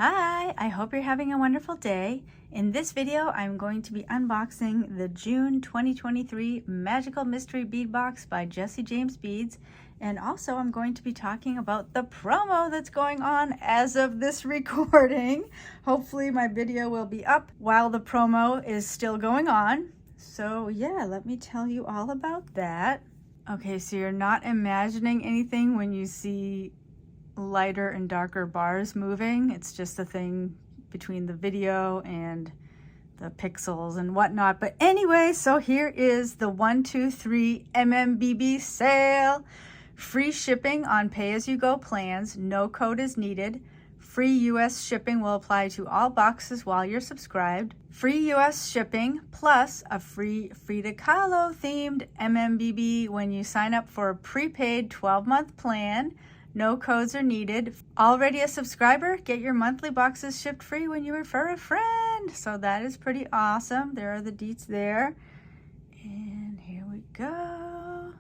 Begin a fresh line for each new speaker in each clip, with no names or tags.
Hi, I hope you're having a wonderful day. In this video, I'm going to be unboxing the June 2023 Magical Mystery Bead Box by Jesse James Beads. And also I'm going to be talking about the promo that's going on as of this recording. Hopefully my video will be up while the promo is still going on. So yeah, let me tell you all about that. Okay, so you're not imagining anything when you see lighter and darker bars moving. It's just a thing between the video and the pixels and whatnot. But anyway, so here is the 123 MMBB sale. Free shipping on pay-as-you-go plans. No code is needed. Free US shipping will apply to all boxes while you're subscribed. Free US shipping plus a free Frida Kahlo themed MMBB when you sign up for a prepaid 12-month plan. No codes are needed. Already a subscriber? Get your monthly boxes shipped free when you refer a friend. So that is pretty awesome. There are the deets there. And here we go.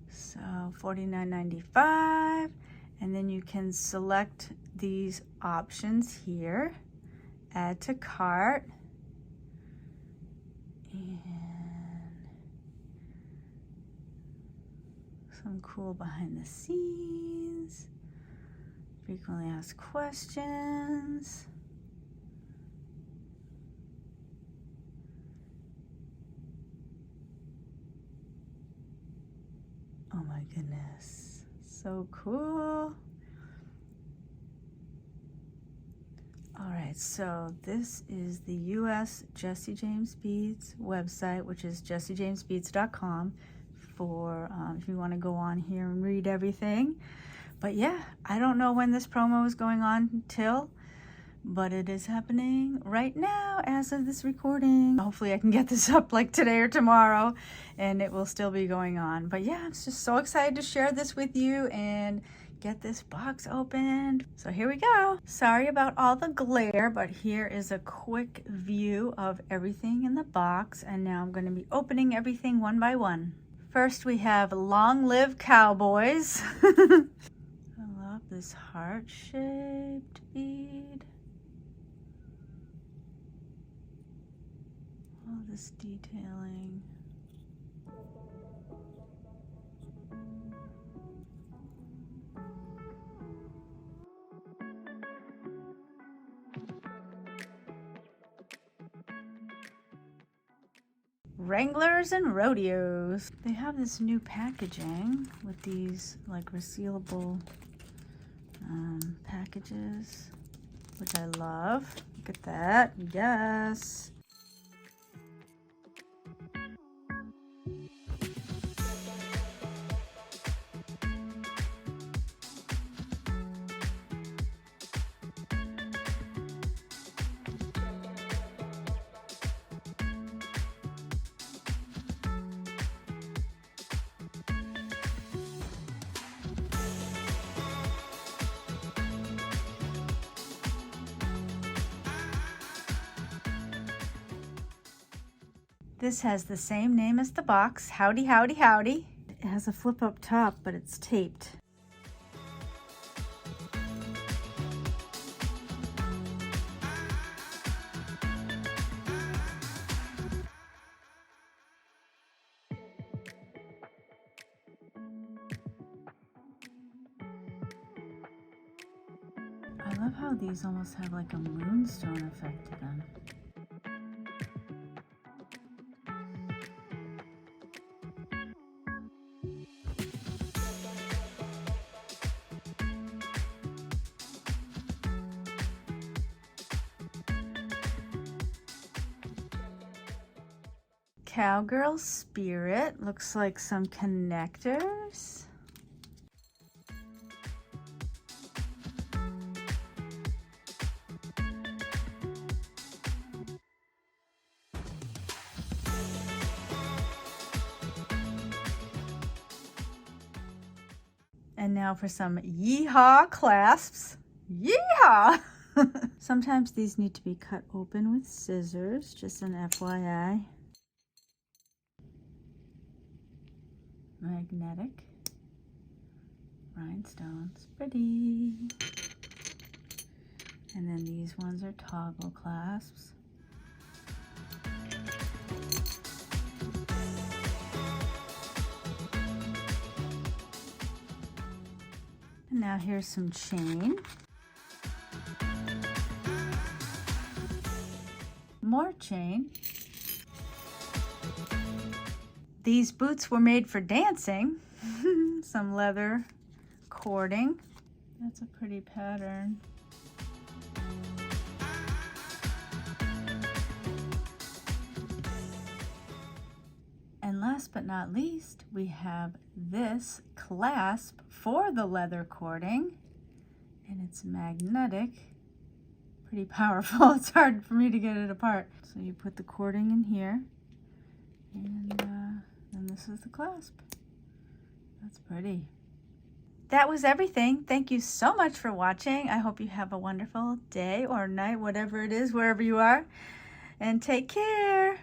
So $49.95. And then you can select these options here. Add to cart. And some cool behind the scenes, frequently asked questions. Oh my goodness, so cool. All right, so this is the US Jesse James Beads website, which is jessejamesbeads.com. for if you want to go on here and read everything. But yeah, I don't know when this promo is going on till, but it is happening right now as of this recording. Hopefully I can get this up like today or tomorrow and it will still be going on. But yeah, I'm just so excited to share this with you and get this box opened. So here we go. Sorry about all the glare, but here is a quick view of everything in the box. And now I'm going to be opening everything one by one. First, we have Long Live Cowboys. I love this heart-shaped bead. All this detailing. Wranglers and rodeos. They have this new packaging with these like resealable packages, which I love. Look at that. Yes. This has the same name as the box, Howdy, Howdy, Howdy. It has a flip up top, but it's taped. I love how these almost have like a moonstone effect to them. Cowgirl Spirit, looks like some connectors. And now for some yeehaw clasps. Yeehaw! Sometimes these need to be cut open with scissors, just an FYI. Magnetic rhinestones, pretty. And then these ones are toggle clasps. And now here's some chain. More chain. These boots were made for dancing. Some leather cording. That's a pretty pattern. And last but not least, we have this clasp for the leather cording, and it's magnetic. Pretty powerful. It's hard for me to get it apart. So you put the cording in here, and then this is the clasp. That's pretty. That was everything. Thank you so much for watching. I hope you have a wonderful day or night, whatever it is, wherever you are, and take care.